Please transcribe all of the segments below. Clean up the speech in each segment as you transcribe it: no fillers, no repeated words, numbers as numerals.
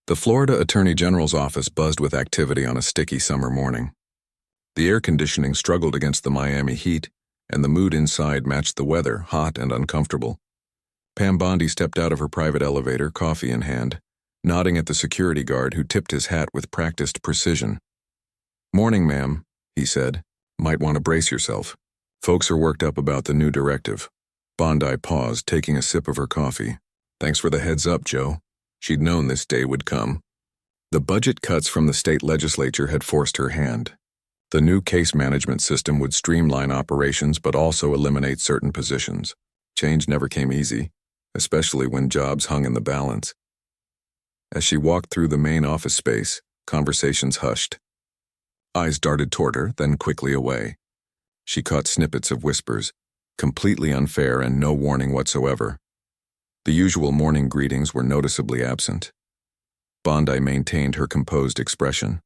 The Florida Attorney General's office buzzed with activity on a sticky summer morning. The air conditioning struggled against the Miami heat, and the mood inside matched the weather, hot and uncomfortable. Pam Bondi stepped out of her private elevator, coffee in hand, nodding at the security guard who tipped his hat with practiced precision. "Morning, ma'am," he said. "Might want to brace yourself. Folks are worked up about the new directive." Bondi paused, taking a sip of her coffee. "Thanks for the heads up, Joe." She'd known this day would come. The budget cuts from the state legislature had forced her hand. The new case management system would streamline operations but also eliminate certain positions. Change never came easy, especially when jobs hung in the balance. As she walked through the main office space, conversations hushed. Eyes darted toward her, then quickly away. She caught snippets of whispers, completely unfair and no warning whatsoever. The usual morning greetings were noticeably absent. Bondi maintained her composed expression.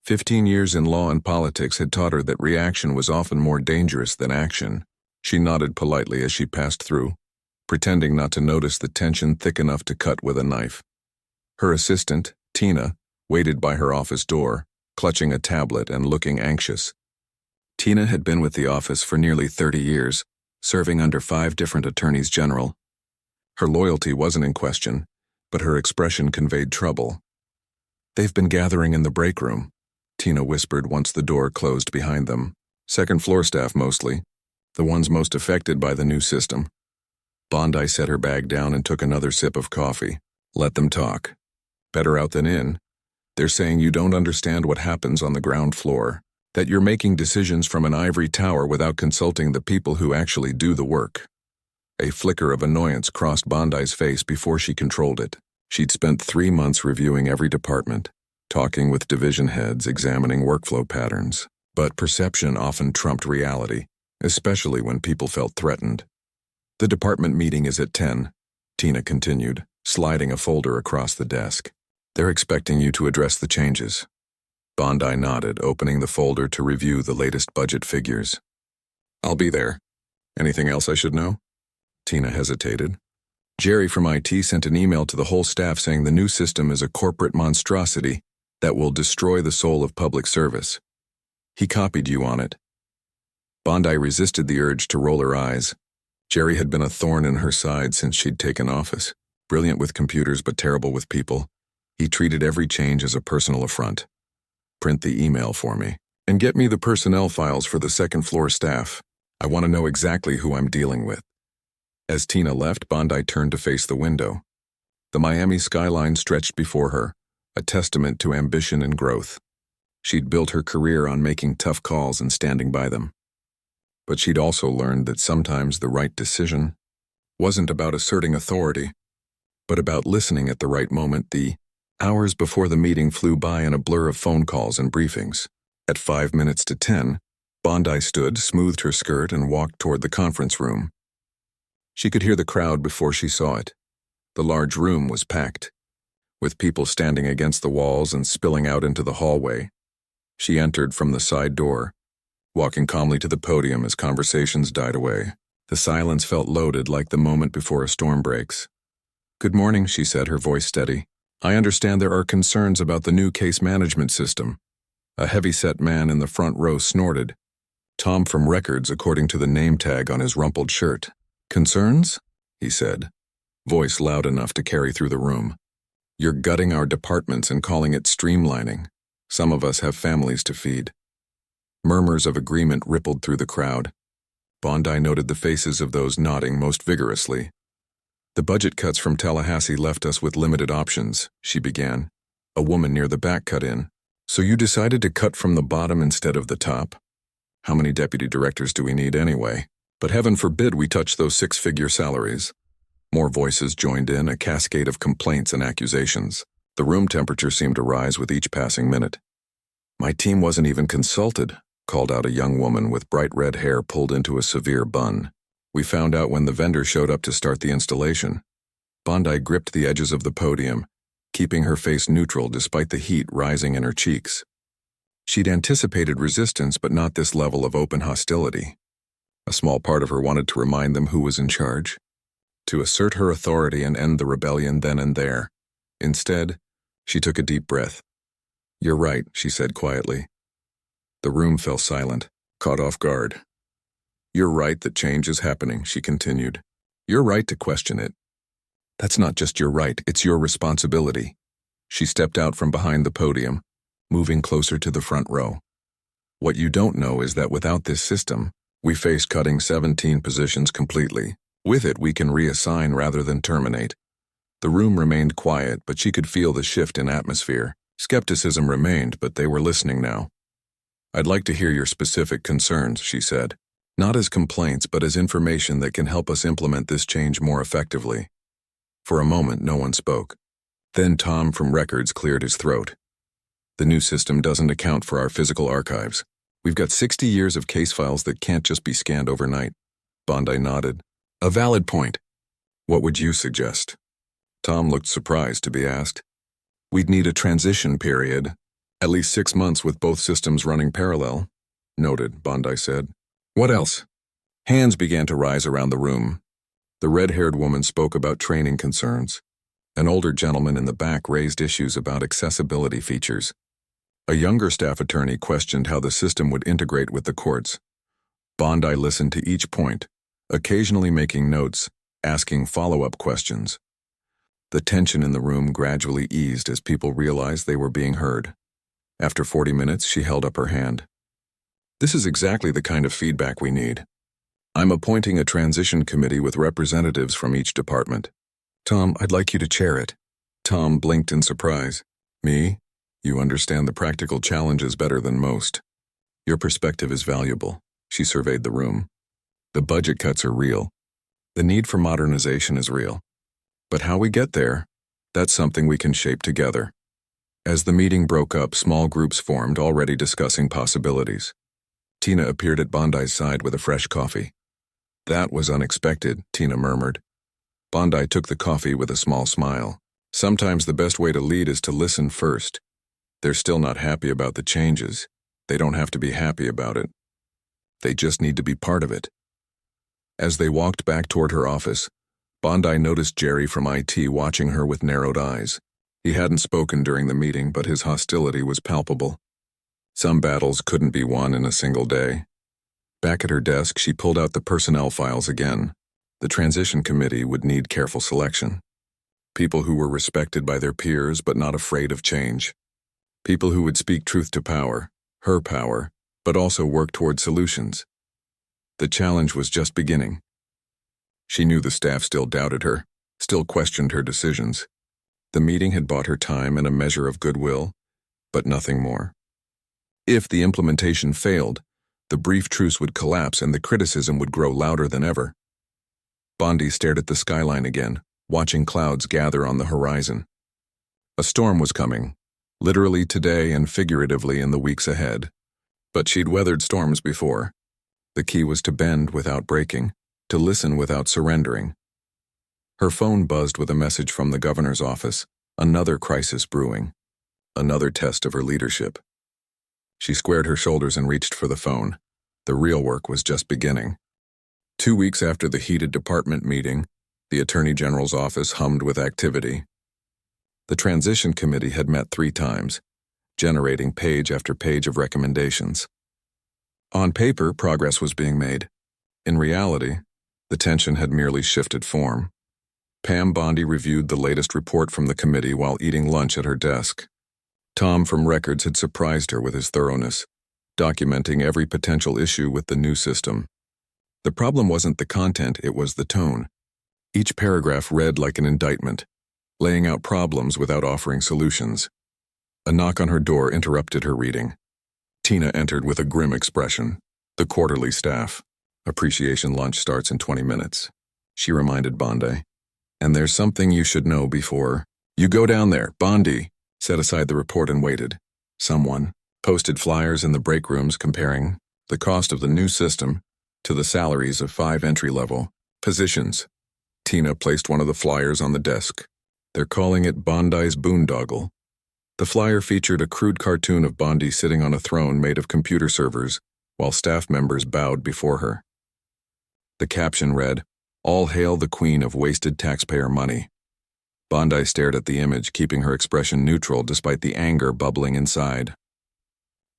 15 years in law and politics had taught her that reaction was often more dangerous than action. She nodded politely as she passed through, pretending not to notice the tension thick enough to cut with a knife. Her assistant, Tina, waited by her office door, clutching a tablet and looking anxious. Tina had been with the office for nearly 30 years, serving under 5 different attorneys general. Her loyalty wasn't in question, but her expression conveyed trouble. "They've been gathering in the break room," Tina whispered once the door closed behind them. "Second-floor staff mostly, the ones most affected by the new system." Bondi set her bag down and took another sip of coffee. "Let them talk. Better out than in. They're saying you don't understand what happens on the ground floor, that you're making decisions from an ivory tower without consulting the people who actually do the work." A flicker of annoyance crossed Bondi's face before she controlled it. She'd spent 3 months reviewing every department, talking with division heads, examining workflow patterns. But perception often trumped reality, especially when people felt threatened. "The department meeting is at 10, Tina continued, sliding a folder across the desk. "They're expecting you to address the changes." Bondi nodded, opening the folder to review the latest budget figures. "I'll be there. Anything else I should know?" Tina hesitated. "Jerry from IT sent an email to the whole staff saying the new system is a corporate monstrosity that will destroy the soul of public service. He copied you on it." Bondi resisted the urge to roll her eyes. Jerry had been a thorn in her side since she'd taken office. Brilliant with computers but terrible with people. He treated every change as a personal affront. "Print the email for me, and get me the personnel files for the second-floor staff. I want to know exactly who I'm dealing with." As Tina left, Bondi turned to face the window. The Miami skyline stretched before her, a testament to ambition and growth. She'd built her career on making tough calls and standing by them. But she'd also learned that sometimes the right decision wasn't about asserting authority, but about listening at the right moment. The hours before the meeting flew by in a blur of phone calls and briefings. At 5 minutes to 10, Bondi stood, smoothed her skirt, and walked toward the conference room. She could hear the crowd before she saw it. The large room was packed, with people standing against the walls and spilling out into the hallway. She entered from the side door, walking calmly to the podium as conversations died away. The silence felt loaded, like the moment before a storm breaks. "Good morning," she said, her voice steady. "I understand there are concerns about the new case management system." A heavy-set man in the front row snorted. Tom from Records, according to the name tag on his rumpled shirt. "Concerns?" he said, voice loud enough to carry through the room. "You're gutting our departments and calling it streamlining. Some of us have families to feed." Murmurs of agreement rippled through the crowd. Bondi noted the faces of those nodding most vigorously. "The budget cuts from Tallahassee left us with limited options," she began. A woman near the back cut in. "So you decided to cut from the bottom instead of the top? How many deputy directors do we need anyway? But heaven forbid we touch those 6-figure salaries." More voices joined in, a cascade of complaints and accusations. The room temperature seemed to rise with each passing minute. "My team wasn't even consulted," called out a young woman with bright red hair pulled into a severe bun. "We found out when the vendor showed up to start the installation." Bondi gripped the edges of the podium, keeping her face neutral despite the heat rising in her cheeks. She'd anticipated resistance, but not this level of open hostility. A small part of her wanted to remind them who was in charge, to assert her authority and end the rebellion then and there. Instead, She took a deep breath. "You're right," she said quietly. The room fell silent, caught off guard. "You're right that change is happening," she continued. "You're right to question it. That's not just your right, it's your responsibility." She stepped out from behind the podium, moving closer to the front row. "What you don't know is that without this system, we face cutting 17 positions completely. With it, we can reassign rather than terminate." The room remained quiet, but she could feel the shift in atmosphere. Skepticism remained, but they were listening now. "I'd like to hear your specific concerns," she said. "Not as complaints, but as information that can help us implement this change more effectively." For a moment, no one spoke. Then Tom from Records cleared his throat. "The new system doesn't account for our physical archives. We've got 60 years of case files that can't just be scanned overnight." Bondi nodded. "A valid point. What would you suggest?" Tom looked surprised to be asked. "We'd need a transition period, at least 6 months with both systems running parallel." "Noted," Bondi said. "What else?" Hands began to rise around the room. The red-haired woman spoke about training concerns. An older gentleman in the back raised issues about accessibility features. A younger staff attorney questioned how the system would integrate with the courts. Bondi listened to each point, occasionally making notes, asking follow-up questions. The tension in the room gradually eased as people realized they were being heard. After 40 minutes, she held up her hand. "This is exactly the kind of feedback we need. I'm appointing a transition committee with representatives from each department. Tom, I'd like you to chair it." Tom blinked in surprise. "Me? You understand the practical challenges better than most. Your perspective is valuable." She surveyed the room. "The budget cuts are real. The need for modernization is real. But how we get there, that's something we can shape together." As the meeting broke up, small groups formed, already discussing possibilities. Tina appeared at Bondi's side with a fresh coffee. "That was unexpected," Tina murmured. Bondi took the coffee with a small smile. "Sometimes the best way to lead is to listen first. They're still not happy about the changes. They don't have to be happy about it. They just need to be part of it." As they walked back toward her office, Bondi noticed Jerry from IT watching her with narrowed eyes. He hadn't spoken during the meeting, but his hostility was palpable. Some battles couldn't be won in a single day. Back at her desk, she pulled out the personnel files again. The transition committee would need careful selection. People who were respected by their peers but not afraid of change. People who would speak truth to power, her power, but also work toward solutions. The challenge was just beginning. She knew the staff still doubted her, still questioned her decisions. The meeting had bought her time and a measure of goodwill, but nothing more. If the implementation failed, the brief truce would collapse and the criticism would grow louder than ever. Bondi stared at the skyline again, watching clouds gather on the horizon. A storm was coming, literally today and figuratively in the weeks ahead. But she'd weathered storms before. The key was to bend without breaking, to listen without surrendering. Her phone buzzed with a message from the governor's office, another crisis brewing, another test of her leadership. She squared her shoulders and reached for the phone. The real work was just beginning. 2 weeks after the heated department meeting, the Attorney General's office hummed with activity. The transition committee had met 3 times, generating page after page of recommendations. On paper, progress was being made. In reality, the tension had merely shifted form. Pam Bondi reviewed the latest report from the committee while eating lunch at her desk. Tom from Records had surprised her with his thoroughness, documenting every potential issue with the new system. The problem wasn't the content, it was the tone. Each paragraph read like an indictment, laying out problems without offering solutions. A knock on her door interrupted her reading. Tina entered with a grim expression. "The quarterly staff. Appreciation lunch starts in 20 minutes. She reminded Bondi. "And there's something you should know before you go down there." Bondi set aside the report and waited. Someone posted flyers in the break rooms comparing the cost of the new system to the salaries of 5 entry-level positions. Tina placed one of the flyers on the desk. "They're calling it Bondi's boondoggle." The flyer featured a crude cartoon of Bondi sitting on a throne made of computer servers while staff members bowed before her. The caption read, "All hail the queen of wasted taxpayer money." Bondi stared at the image, keeping her expression neutral despite the anger bubbling inside.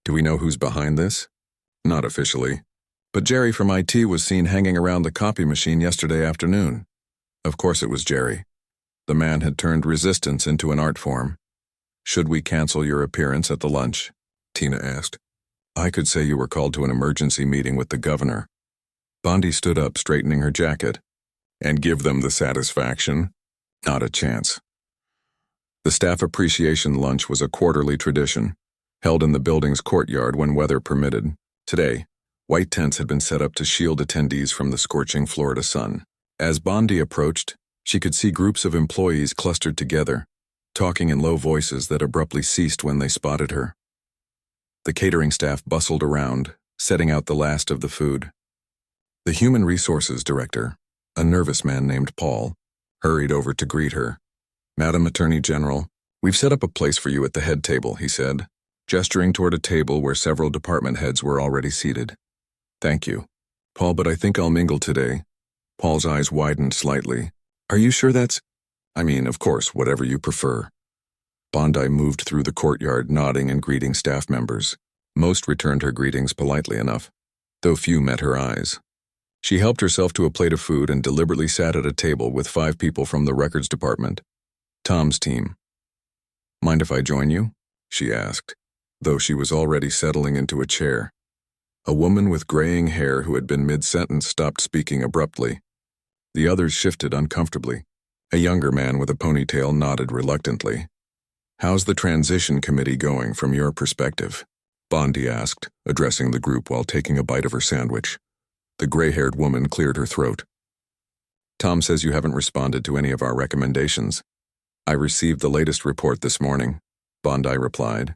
Do we know who's behind this? Not officially. But Jerry from IT was seen hanging around the copy machine yesterday afternoon. Of course it was Jerry. The man had turned resistance into an art form. Should we cancel your appearance at the lunch? Tina asked. I could say you were called to an emergency meeting with the governor. Bondi stood up, straightening her jacket. And give them the satisfaction? Not a chance. The staff appreciation lunch was a quarterly tradition, held in the building's courtyard when weather permitted. Today, white tents had been set up to shield attendees from the scorching Florida sun. As Bondi approached, she could see groups of employees clustered together, talking in low voices that abruptly ceased when they spotted her. The catering staff bustled around, setting out the last of the food. The human resources director, a nervous man named Paul, hurried over to greet her. Madam Attorney General, we've set up a place for you at the head table, he said, gesturing toward a table where several department heads were already seated. Thank you, Paul, but I think I'll mingle today. Paul's eyes widened slightly. Are you sure that's... of course, whatever you prefer. Bondi moved through the courtyard, nodding and greeting staff members. Most returned her greetings politely enough, though few met her eyes. She helped herself to a plate of food and deliberately sat at a table with 5 people from the records department, Tom's team. Mind if I join you? She asked, though she was already settling into a chair. A woman with graying hair who had been mid-sentence stopped speaking abruptly. The others shifted uncomfortably. A younger man with a ponytail nodded reluctantly. How's the transition committee going from your perspective? Bondi asked, addressing the group while taking a bite of her sandwich. The gray-haired woman cleared her throat. Tom says you haven't responded to any of our recommendations. I received the latest report this morning, Bondi replied.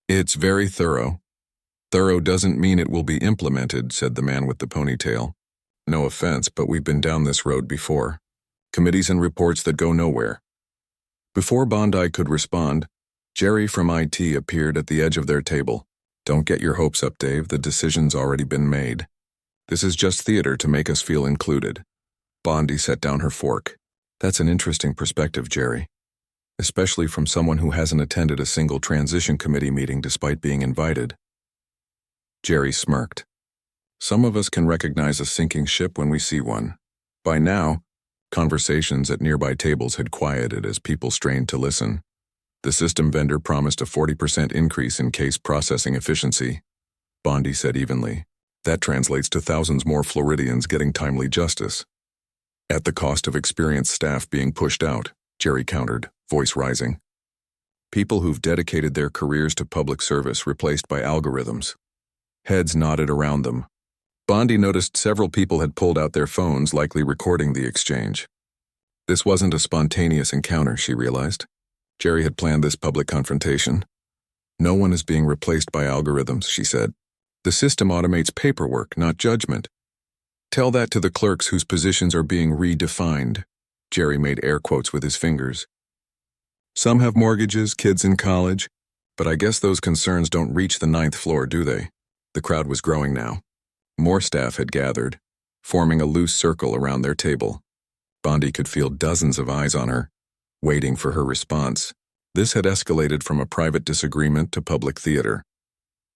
It's very thorough. Thorough doesn't mean it will be implemented, said the man with the ponytail. No offense, but we've been down this road before. Committees and reports that go nowhere. Before Bondi could respond, Jerry from IT appeared at the edge of their table. Don't get your hopes up, Dave. The decision's already been made. This is just theater to make us feel included. Bondi set down her fork. That's an interesting perspective, Jerry. Especially from someone who hasn't attended a single transition committee meeting despite being invited. Jerry smirked. Some of us can recognize a sinking ship when we see one. By now, conversations at nearby tables had quieted as people strained to listen. The system vendor promised a 40% increase in case processing efficiency. Bondi said evenly. That translates to thousands more Floridians getting timely justice. At the cost of experienced staff being pushed out, Jerry countered, voice rising. People who've dedicated their careers to public service replaced by algorithms. Heads nodded around them. Bondi noticed several people had pulled out their phones, likely recording the exchange. This wasn't a spontaneous encounter, she realized. Jerry had planned this public confrontation. No one is being replaced by algorithms, she said. The system automates paperwork, not judgment. Tell that to the clerks whose positions are being redefined. Jerry made air quotes with his fingers. Some have mortgages, kids in college, but I guess those concerns don't reach the 9th floor, do they? The crowd was growing now. More staff had gathered, forming a loose circle around their table. Bondi could feel dozens of eyes on her, waiting for her response. This had escalated from a private disagreement to public theater.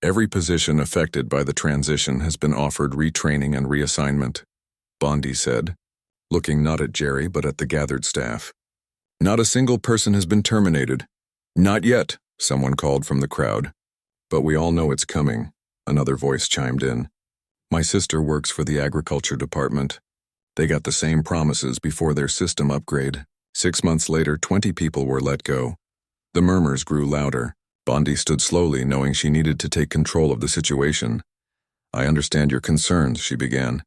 Every position affected by the transition has been offered retraining and reassignment, Bondi said, looking not at Jerry but at the gathered staff. Not a single person has been terminated. Not yet, someone called from the crowd. But we all know it's coming, another voice chimed in. My sister works for the agriculture department. They got the same promises before their system upgrade. 6 months later, 20 people were let go. The murmurs grew louder. Bondi stood slowly, knowing she needed to take control of the situation. I understand your concerns, she began.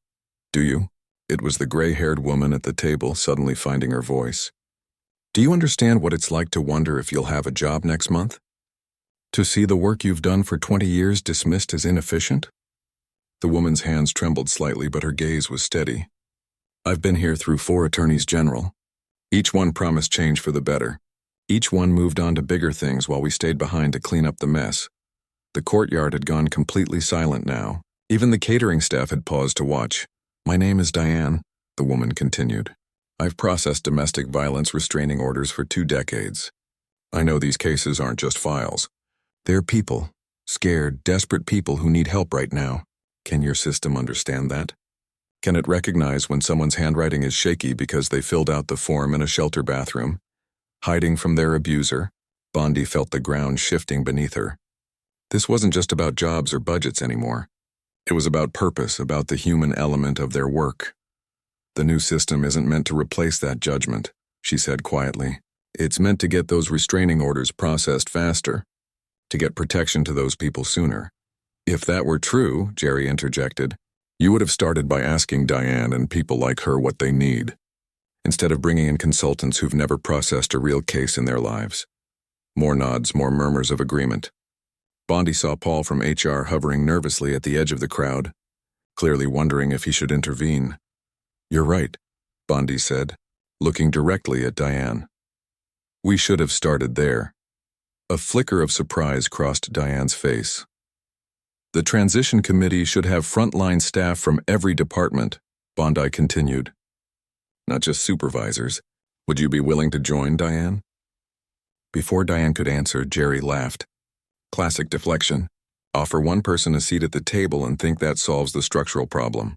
Do you? It was the gray-haired woman at the table, suddenly finding her voice. Do you understand what it's like to wonder if you'll have a job next month? To see the work you've done for 20 years dismissed as inefficient? The woman's hands trembled slightly, but her gaze was steady. I've been here through 4 attorneys general. Each one promised change for the better. Each one moved on to bigger things while we stayed behind to clean up the mess. The courtyard had gone completely silent now. Even the catering staff had paused to watch. My name is Diane, the woman continued. I've processed domestic violence restraining orders for 2 decades. I know these cases aren't just files. They're people, scared, desperate people who need help right now. Can your system understand that? Can it recognize when someone's handwriting is shaky because they filled out the form in a shelter bathroom? Hiding from their abuser, Bondi felt the ground shifting beneath her. This wasn't just about jobs or budgets anymore. It was about purpose, about the human element of their work. The new system isn't meant to replace that judgment, she said quietly. It's meant to get those restraining orders processed faster, to get protection to those people sooner. If that were true, Jerry interjected, you would have started by asking Diane and people like her what they need, instead of bringing in consultants who've never processed a real case in their lives. More nods, more murmurs of agreement. Bondi saw Paul from HR hovering nervously at the edge of the crowd, clearly wondering if he should intervene. You're right, Bondi said, looking directly at Diane. We should have started there. A flicker of surprise crossed Diane's face. The transition committee should have frontline staff from every department, Bondi continued. Not just supervisors. Would you be willing to join, Diane? Before Diane could answer, Jerry laughed. Classic deflection. Offer one person a seat at the table and think that solves the structural problem.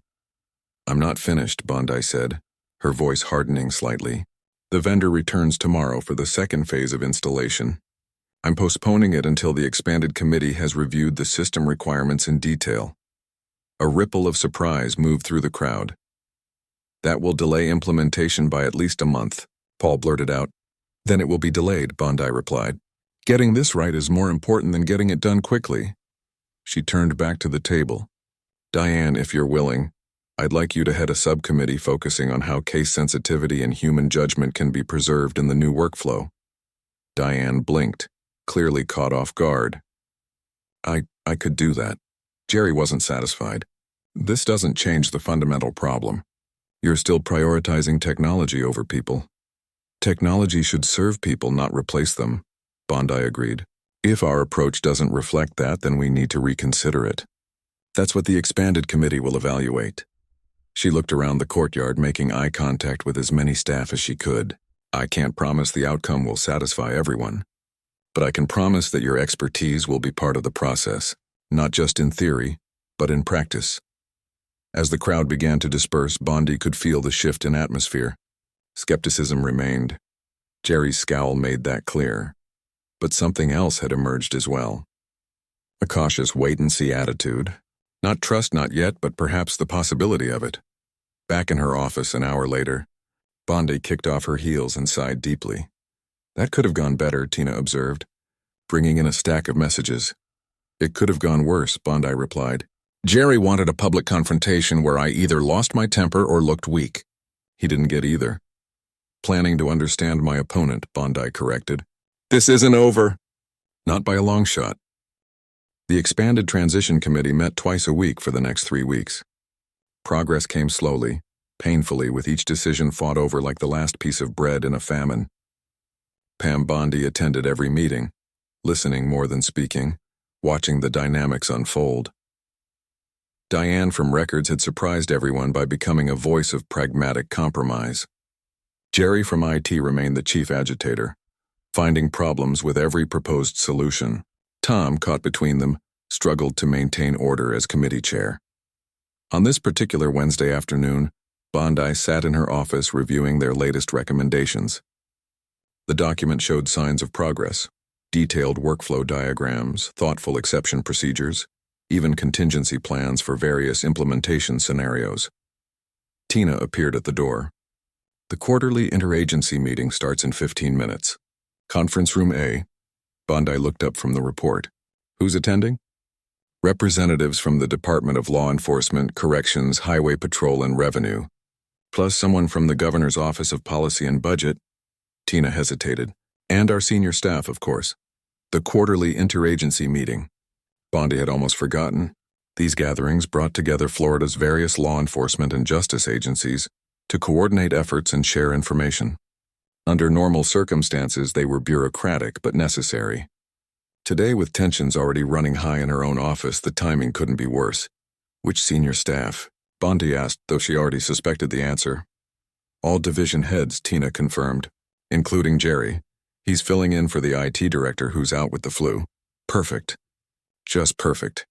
I'm not finished, Bondi said, her voice hardening slightly. The vendor returns tomorrow for the second phase of installation. I'm postponing it until the expanded committee has reviewed the system requirements in detail. A ripple of surprise moved through the crowd. That will delay implementation by at least a month, Paul blurted out. Then it will be delayed, Bondi replied. Getting this right is more important than getting it done quickly. She turned back to the table. Diane, if you're willing, I'd like you to head a subcommittee focusing on how case sensitivity and human judgment can be preserved in the new workflow. Diane blinked, clearly caught off guard. I could do that. Jerry wasn't satisfied. This doesn't change the fundamental problem. You're still prioritizing technology over people. Technology should serve people, not replace them, Bondi agreed. If our approach doesn't reflect that, then we need to reconsider it. That's what the expanded committee will evaluate. She looked around the courtyard, making eye contact with as many staff as she could. I can't promise the outcome will satisfy everyone, but I can promise that your expertise will be part of the process, not just in theory, but in practice. As the crowd began to disperse, Bondi could feel the shift in atmosphere. Skepticism remained. Jerry's scowl made that clear. But something else had emerged as well. A cautious wait-and-see attitude. Not trust, not yet, but perhaps the possibility of it. Back in her office an hour later, Bondi kicked off her heels and sighed deeply. That could have gone better, Tina observed, bringing in a stack of messages. It could have gone worse, Bondi replied. Jerry wanted a public confrontation where I either lost my temper or looked weak. He didn't get either. Planning to understand my opponent, Bondi corrected. This isn't over. Not by a long shot. The expanded transition committee met twice a week for the next 3 weeks. Progress came slowly, painfully, with each decision fought over like the last piece of bread in a famine. Pam Bondi attended every meeting, listening more than speaking, watching the dynamics unfold. Diane from Records had surprised everyone by becoming a voice of pragmatic compromise. Jerry from IT remained the chief agitator, finding problems with every proposed solution. Tom, caught between them, struggled to maintain order as committee chair. On this particular Wednesday afternoon, Bondi sat in her office reviewing their latest recommendations. The document showed signs of progress, detailed workflow diagrams, thoughtful exception procedures, even contingency plans for various implementation scenarios. Tina appeared at the door. The quarterly interagency meeting starts in 15 minutes. Conference room A. Bondi looked up from the report. Who's attending? Representatives from the Department of Law Enforcement, Corrections, Highway Patrol, and Revenue, plus someone from the Governor's Office of Policy and Budget. Tina hesitated. And our senior staff, of course. The quarterly interagency meeting. Bondi had almost forgotten. These gatherings brought together Florida's various law enforcement and justice agencies to coordinate efforts and share information. Under normal circumstances, they were bureaucratic but necessary. Today, with tensions already running high in her own office, the timing couldn't be worse. Which senior staff? Bondi asked, though she already suspected the answer. All division heads, Tina confirmed, including Jerry. He's filling in for the IT director who's out with the flu. Perfect. Just perfect.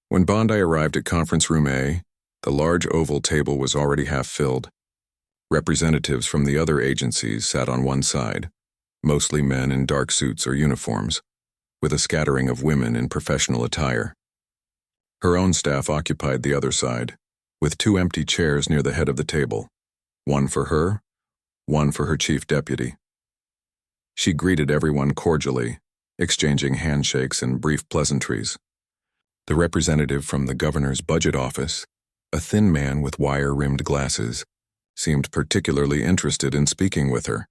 When Bondi arrived at conference room A, the large oval table was already half filled. Representatives from the other agencies sat on one side, mostly men in dark suits or uniforms, with a scattering of women in professional attire. Her own staff occupied the other side, with 2 empty chairs near the head of the table, one for her, one for her chief deputy. She greeted everyone cordially, exchanging handshakes and brief pleasantries. The representative from the governor's budget office, a thin man with wire-rimmed glasses, seemed particularly interested in speaking with her.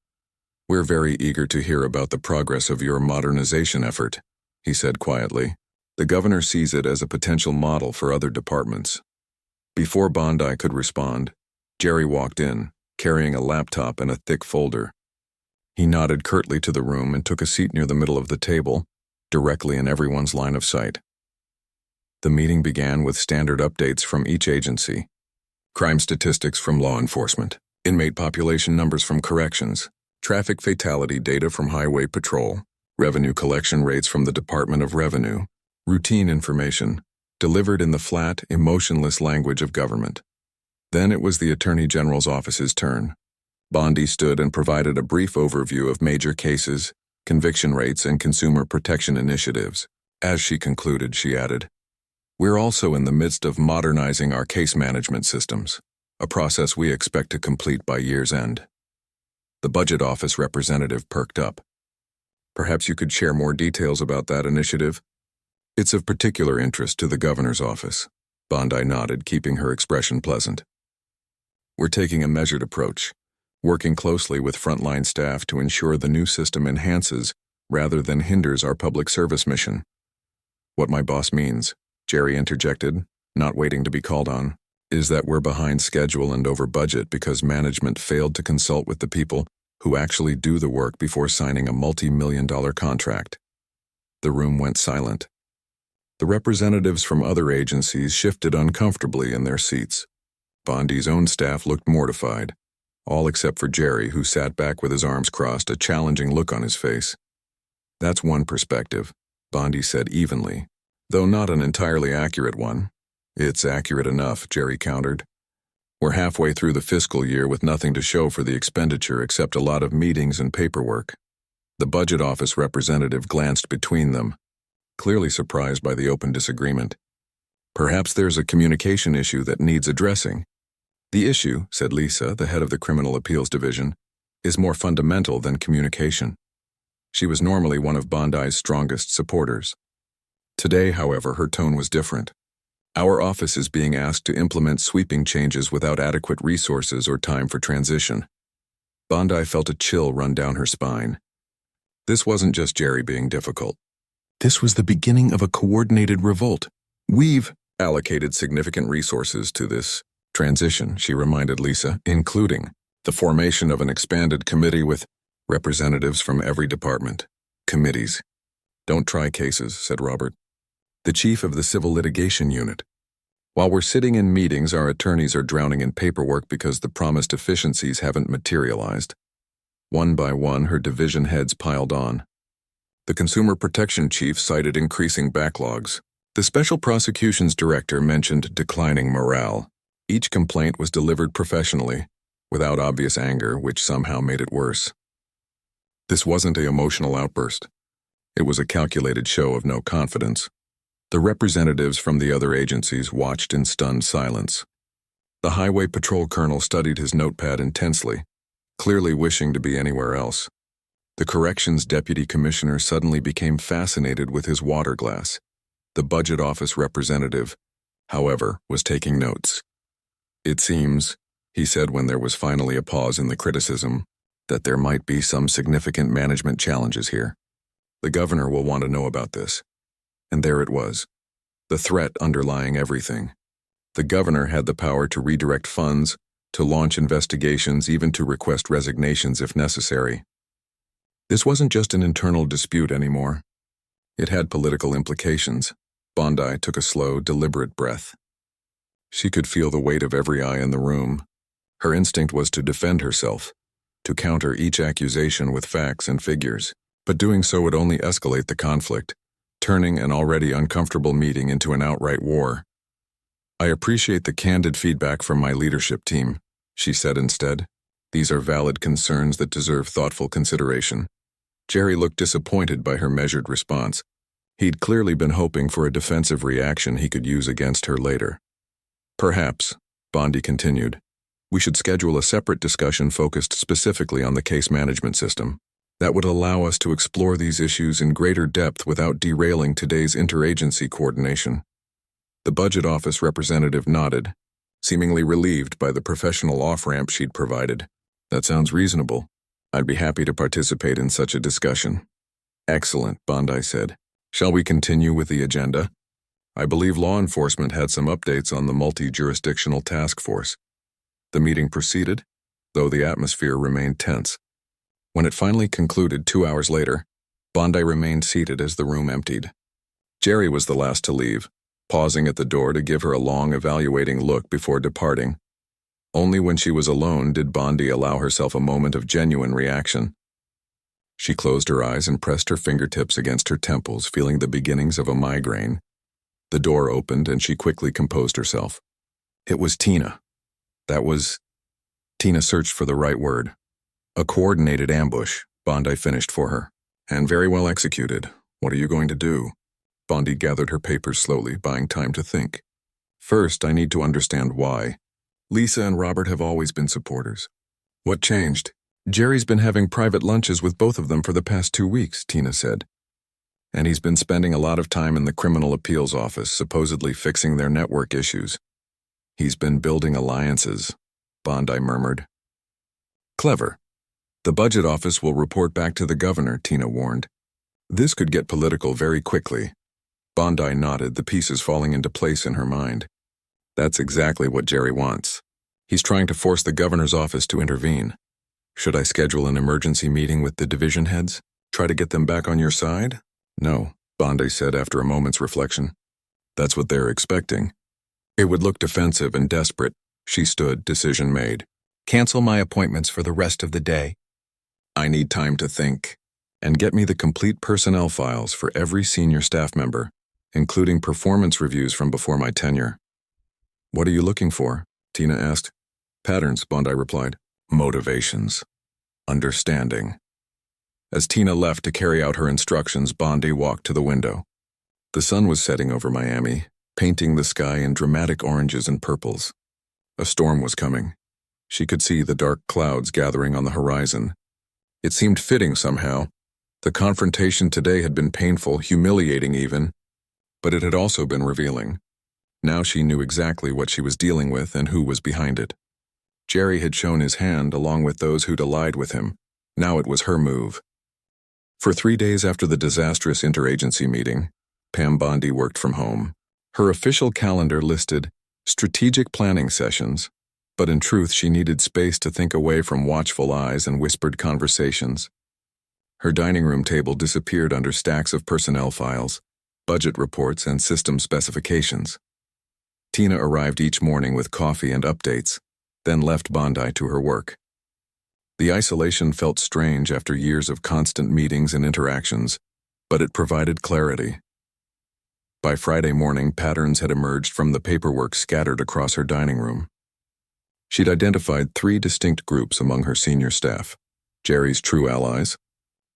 "We're very eager to hear about the progress of your modernization effort," he said quietly. "The governor sees it as a potential model for other departments." Before Bondi could respond, Jerry walked in, carrying a laptop and a thick folder. He nodded curtly to the room and took a seat near the middle of the table, directly in everyone's line of sight. The meeting began with standard updates from each agency. Crime statistics from law enforcement, inmate population numbers from corrections, traffic fatality data from highway patrol, revenue collection rates from the Department of Revenue, routine information, delivered in the flat, emotionless language of government. Then it was the Attorney General's office's turn. Bondi stood and provided a brief overview of major cases, conviction rates, and consumer protection initiatives. As she concluded, she added, "We're also in the midst of modernizing our case management systems, a process we expect to complete by year's end." The budget office representative perked up. "Perhaps you could share more details about that initiative?" "It's of particular interest to the governor's office." Bondi nodded, keeping her expression pleasant. "We're taking a measured approach, working closely with frontline staff to ensure the new system enhances rather than hinders our public service mission." "What my boss means," Jerry interjected, not waiting to be called on, "is that we're behind schedule and over budget because management failed to consult with the people who actually do the work before signing a multi-million-dollar contract." The room went silent. The representatives from other agencies shifted uncomfortably in their seats. Bondi's own staff looked mortified, all except for Jerry, who sat back with his arms crossed, a challenging look on his face. "That's one perspective," Bondi said evenly, though not an entirely accurate one. "It's accurate enough," Jerry countered. "We're halfway through the fiscal year with nothing to show for the expenditure except a lot of meetings and paperwork." The budget office representative glanced between them, clearly surprised by the open disagreement. "Perhaps there's a communication issue that needs addressing." "The issue," said Lisa, the head of the Criminal Appeals Division, "is more fundamental than communication." She was normally one of Bondi's strongest supporters. Today, however, her tone was different. "Our office is being asked to implement sweeping changes without adequate resources or time for transition." Bondi felt a chill run down her spine. This wasn't just Jerry being difficult. This was the beginning of a coordinated revolt. "We've allocated significant resources to this transition," she reminded Lisa, "including the formation of an expanded committee with representatives from every department." "Committees. Don't try cases," said Robert, the chief of the Civil Litigation Unit. "While we're sitting in meetings, our attorneys are drowning in paperwork because the promised efficiencies haven't materialized." One by one, her division heads piled on. The Consumer Protection Chief cited increasing backlogs. The Special Prosecutions Director mentioned declining morale. Each complaint was delivered professionally, without obvious anger, which somehow made it worse. This wasn't an emotional outburst. It was a calculated show of no confidence. The representatives from the other agencies watched in stunned silence. The Highway Patrol Colonel studied his notepad intensely, clearly wishing to be anywhere else. The Corrections Deputy Commissioner suddenly became fascinated with his water glass. The Budget Office representative, however, was taking notes. "It seems," he said when there was finally a pause in the criticism, "that there might be some significant management challenges here. The governor will want to know about this." And there it was, the threat underlying everything. The governor had the power to redirect funds, to launch investigations, even to request resignations if necessary. This wasn't just an internal dispute anymore. It had political implications. Bondi took a slow, deliberate breath. She could feel the weight of every eye in the room. Her instinct was to defend herself, to counter each accusation with facts and figures, but doing so would only escalate the conflict, turning an already uncomfortable meeting into an outright war. "I appreciate the candid feedback from my leadership team," she said instead. "These are valid concerns that deserve thoughtful consideration." Jerry looked disappointed by her measured response. He'd clearly been hoping for a defensive reaction he could use against her later. "Perhaps," Bondi continued, "we should schedule a separate discussion focused specifically on the case management system. That would allow us to explore these issues in greater depth without derailing today's interagency coordination." The budget office representative nodded, seemingly relieved by the professional off-ramp she'd provided. "That sounds reasonable. I'd be happy to participate in such a discussion." "Excellent," Bondi said. "Shall we continue with the agenda? I believe law enforcement had some updates on the multi-jurisdictional task force." The meeting proceeded, though the atmosphere remained tense. When it finally concluded 2 hours later, Bondi remained seated as the room emptied. Jerry was the last to leave, pausing at the door to give her a long, evaluating look before departing. Only when she was alone did Bondi allow herself a moment of genuine reaction. She closed her eyes and pressed her fingertips against her temples, feeling the beginnings of a migraine. The door opened and she quickly composed herself. It was Tina. Tina searched for the right word. "A coordinated ambush," Bondi finished for her. "And very well executed. What are you going to do?" Bondi gathered her papers slowly, buying time to think. "First, I need to understand why. Lisa and Robert have always been supporters. What changed?" "Jerry's been having private lunches with both of them for the past 2 weeks," Tina said. "And he's been spending a lot of time in the criminal appeals office, supposedly fixing their network issues. He's been building alliances," Bondi murmured. "Clever. The budget office will report back to the governor," Tina warned. "This could get political very quickly." Bondi nodded, the pieces falling into place in her mind. "That's exactly what Jerry wants. He's trying to force the governor's office to intervene. Should I schedule an emergency meeting with the division heads? Try to get them back on your side?" "No," Bondi said after a moment's reflection. "That's what they're expecting. It would look defensive and desperate." She stood, decision made. "Cancel my appointments for the rest of the day. I need time to think. And get me the complete personnel files for every senior staff member, including performance reviews from before my tenure." "What are you looking for?" Tina asked. "Patterns," Bondi replied. "Motivations. Understanding." As Tina left to carry out her instructions, Bondi walked to the window. The sun was setting over Miami, painting the sky in dramatic oranges and purples. A storm was coming. She could see the dark clouds gathering on the horizon. It seemed fitting somehow. The confrontation today had been painful, humiliating even, but it had also been revealing. Now she knew exactly what she was dealing with and who was behind it. Jerry had shown his hand along with those who'd allied with him. Now it was her move. For 3 days after the disastrous interagency meeting, Pam Bondi worked from home. Her official calendar listed strategic planning sessions, but in truth she needed space to think away from watchful eyes and whispered conversations. Her dining room table disappeared under stacks of personnel files, budget reports, and system specifications. Tina arrived each morning with coffee and updates, then left Bondi to her work. The isolation felt strange after years of constant meetings and interactions, but it provided clarity. By Friday morning, patterns had emerged from the paperwork scattered across her dining room. She'd identified 3 distinct groups among her senior staff: Jerry's true allies,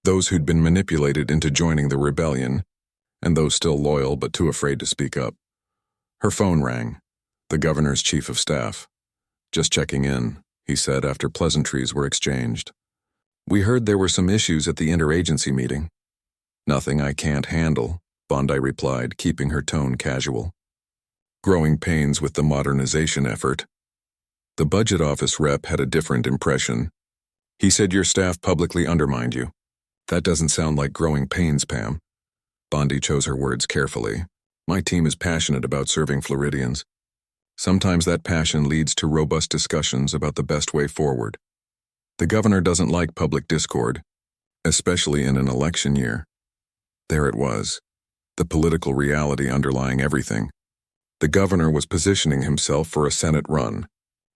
those who'd been manipulated into joining the rebellion, and those still loyal but too afraid to speak up. Her phone rang. The governor's chief of staff. "Just checking in," he said after pleasantries were exchanged. "We heard there were some issues at the interagency meeting." "Nothing I can't handle," Bondi replied, keeping her tone casual. Growing pains with the modernization effort. The budget office rep had a different impression. "He said your staff publicly undermined you." "That doesn't sound like growing pains, Pam." Bondi chose her words carefully. "My team is passionate about serving Floridians. Sometimes that passion leads to robust discussions about the best way forward. The governor doesn't like public discord, especially in an election year." There it was, the political reality underlying everything. The governor was positioning himself for a Senate run.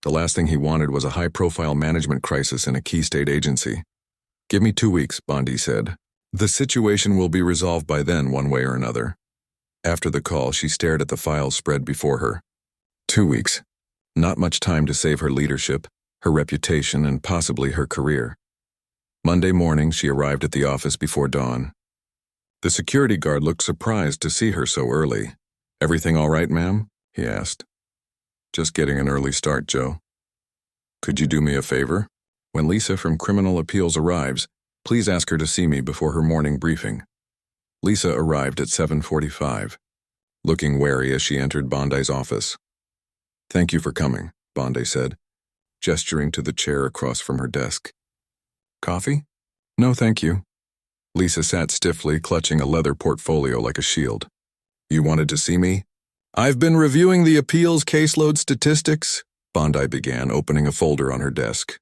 The last thing he wanted was a high-profile management crisis in a key state agency. "Give me 2 weeks," Bondi said. "The situation will be resolved by then, one way or another." After the call, she stared at the files spread before her. 2 weeks. Not much time to save her leadership, her reputation, and possibly her career. Monday morning, she arrived at the office before dawn. The security guard looked surprised to see her so early. "Everything all right, ma'am?" he asked. "Just getting an early start, Joe." "Could you do me a favor? When Lisa from Criminal Appeals arrives, please ask her to see me before her morning briefing." Lisa arrived at 7:45, looking wary as she entered Bondi's office. "Thank you for coming," Bondi said, gesturing to the chair across from her desk. "Coffee?" "No, thank you." Lisa sat stiffly, clutching a leather portfolio like a shield. "You wanted to see me?" "I've been reviewing the appeals caseload statistics," Bondi began, opening a folder on her desk.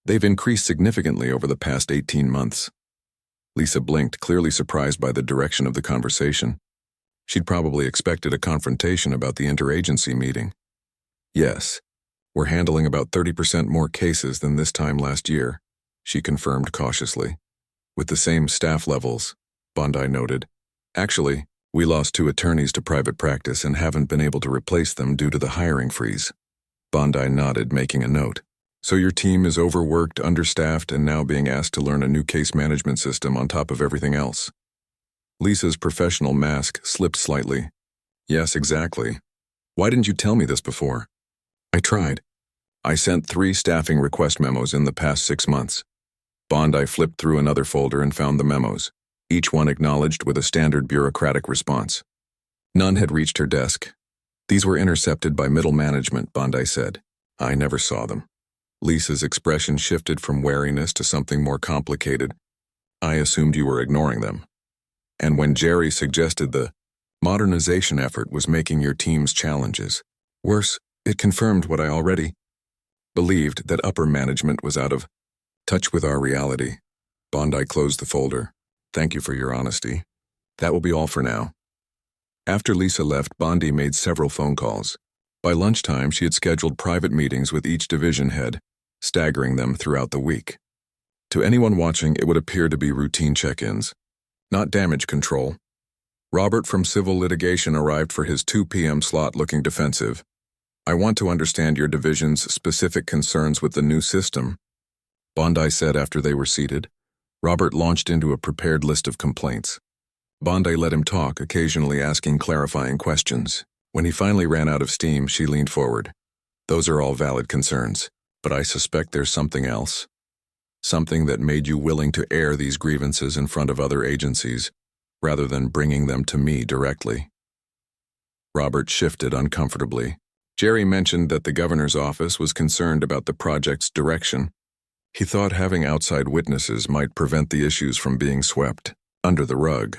"They've increased significantly over the past 18 months. Lisa blinked, clearly surprised by the direction of the conversation. She'd probably expected a confrontation about the interagency meeting. "Yes, we're handling about 30% more cases than this time last year," she confirmed cautiously. "With the same staff levels," Bondi noted. "Actually, we lost 2 attorneys to private practice and haven't been able to replace them due to the hiring freeze." Bondi nodded, making a note. "So your team is overworked, understaffed, and now being asked to learn a new case management system on top of everything else." Lisa's professional mask slipped slightly. "Yes, exactly. Why didn't you tell me this before?" "I tried. I sent 3 staffing request memos in the past 6 months." Bondi flipped through another folder and found the memos, each one acknowledged with a standard bureaucratic response. None had reached her desk. "These were intercepted by middle management," Bondi said. "I never saw them." Lisa's expression shifted from wariness to something more complicated. "I assumed you were ignoring them. And when Jerry suggested the modernization effort was making your team's challenges worse, it confirmed what I already believed, that upper management was out of touch with our reality." Bondi closed the folder. "Thank you for your honesty. That will be all for now." After Lisa left, Bondi made several phone calls. By lunchtime, she had scheduled private meetings with each division head, staggering them throughout the week. To anyone watching, it would appear to be routine check-ins, not damage control. Robert from Civil Litigation arrived for his 2 p.m. slot looking defensive. "I want to understand your division's specific concerns with the new system," Bondi said after they were seated. Robert launched into a prepared list of complaints. Bondi let him talk, occasionally asking clarifying questions. When he finally ran out of steam, she leaned forward. "Those are all valid concerns, but I suspect there's something else. Something that made you willing to air these grievances in front of other agencies, rather than bringing them to me directly." Robert shifted uncomfortably. Jerry mentioned that the governor's office was concerned about the project's direction. He thought having outside witnesses might prevent the issues from being swept under the rug.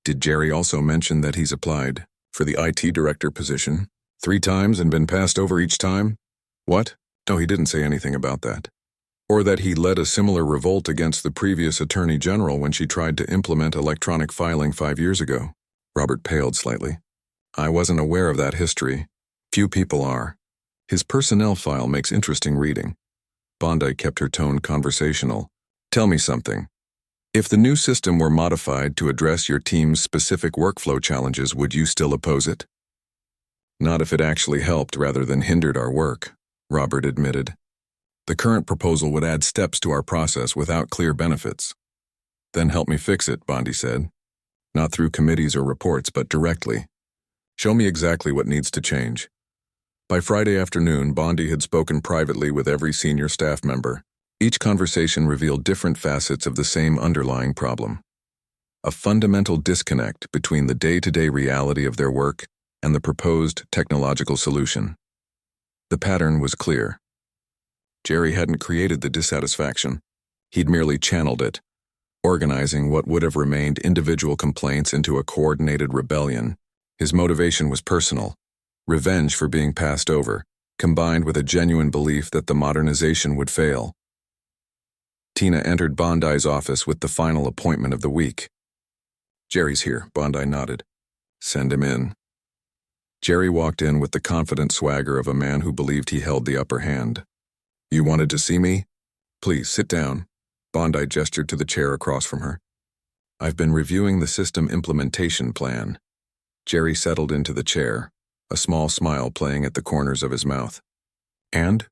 Did Jerry also mention that he's applied for the IT director position 3 times and been passed over each time? What? No, he didn't say anything about that. Or that he led a similar revolt against the previous attorney general when she tried to implement electronic filing 5 years ago. Robert paled slightly. "I wasn't aware of that history. Few people are. His personnel file makes interesting reading." Bondi kept her tone conversational. "Tell me something. If the new system were modified to address your team's specific workflow challenges, would you still oppose it?" "Not if it actually helped rather than hindered our work," Robert admitted. "The current proposal would add steps to our process without clear benefits." "Then help me fix it," Bondi said. "Not through committees or reports, but directly. Show me exactly what needs to change." By Friday afternoon, Bondi had spoken privately with every senior staff member. Each conversation revealed different facets of the same underlying problem. A fundamental disconnect between the day-to-day reality of their work and the proposed technological solution. The pattern was clear. Jerry hadn't created the dissatisfaction. He'd merely channeled it, organizing what would have remained individual complaints into a coordinated rebellion. His motivation was personal. Revenge for being passed over, combined with a genuine belief that the modernization would fail. Tina entered Bondi's office with the final appointment of the week. "Jerry's here," Bondi nodded. "Send him in." Jerry walked in with the confident swagger of a man who believed he held the upper hand. "You wanted to see me? Please, sit down." Bondi gestured to the chair across from her. "I've been reviewing the system implementation plan." Jerry settled into the chair, a small smile playing at the corners of his mouth. "And?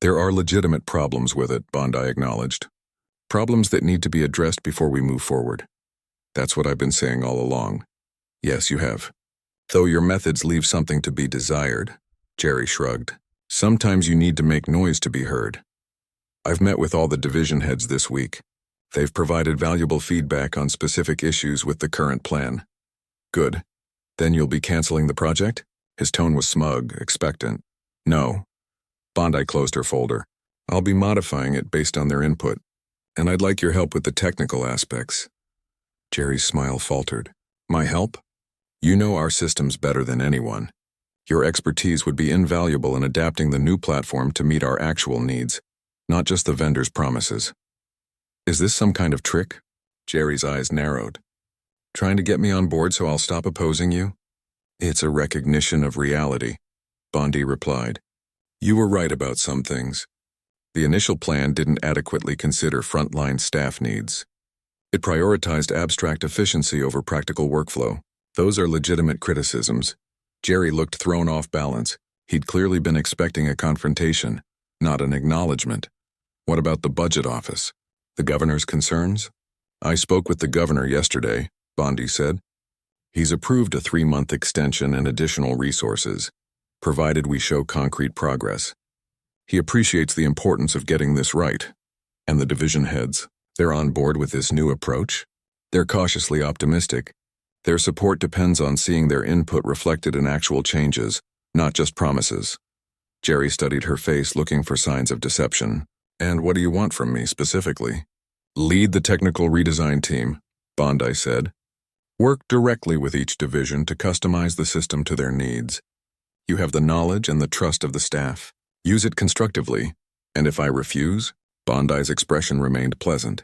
There are legitimate problems with it," Bondi acknowledged. "Problems that need to be addressed before we move forward." "That's what I've been saying all along." "Yes, you have. Though your methods leave something to be desired," Jerry shrugged. "Sometimes you need to make noise to be heard. I've met with all the division heads this week. They've provided valuable feedback on specific issues with the current plan." "Good. Then you'll be canceling the project?" His tone was smug, expectant. "No." Bondi closed her folder. "I'll be modifying it based on their input, and I'd like your help with the technical aspects." Jerry's smile faltered. "My help? You know our systems better than anyone. Your expertise would be invaluable in adapting the new platform to meet our actual needs, not just the vendor's promises." "Is this some kind of trick?" Jerry's eyes narrowed. "Trying to get me on board so I'll stop opposing you?" "It's a recognition of reality," Bondi replied. "You were right about some things. The initial plan didn't adequately consider frontline staff needs. It prioritized abstract efficiency over practical workflow. Those are legitimate criticisms." Jerry looked thrown off balance. He'd clearly been expecting a confrontation, not an acknowledgement. "What about the budget office? The governor's concerns?" "I spoke with the governor yesterday," Bondi said. "He's approved a 3-month extension and additional resources, provided we show concrete progress. He appreciates the importance of getting this right." "And the division heads, they're on board with this new approach?" "They're cautiously optimistic. Their support depends on seeing their input reflected in actual changes, not just promises." Jerry studied her face, looking for signs of deception. "And what do you want from me specifically?" "Lead the technical redesign team," Bondi said. "Work directly with each division to customize the system to their needs. You have the knowledge and the trust of the staff. Use it constructively. And if I refuse?" Bondi's expression remained pleasant.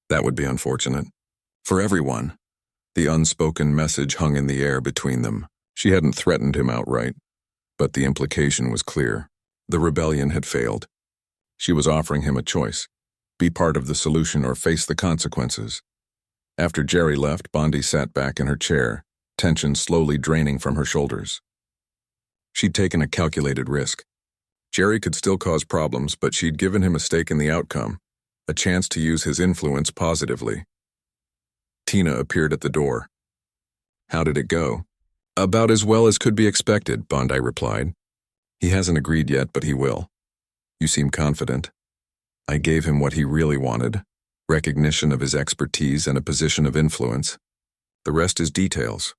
"That would be unfortunate. For everyone." The unspoken message hung in the air between them. She hadn't threatened him outright, but the implication was clear. The rebellion had failed. She was offering him a choice: be part of the solution or face the consequences. After Jerry left, Bondi sat back in her chair, tension slowly draining from her shoulders. She'd taken a calculated risk. Jerry could still cause problems, but she'd given him a stake in the outcome, a chance to use his influence positively. Tina appeared at the door. "How did it go?" "About as well as could be expected," Bondi replied. "He hasn't agreed yet, but he will." "You seem confident." "I gave him what he really wanted: recognition of his expertise and a position of influence. The rest is details."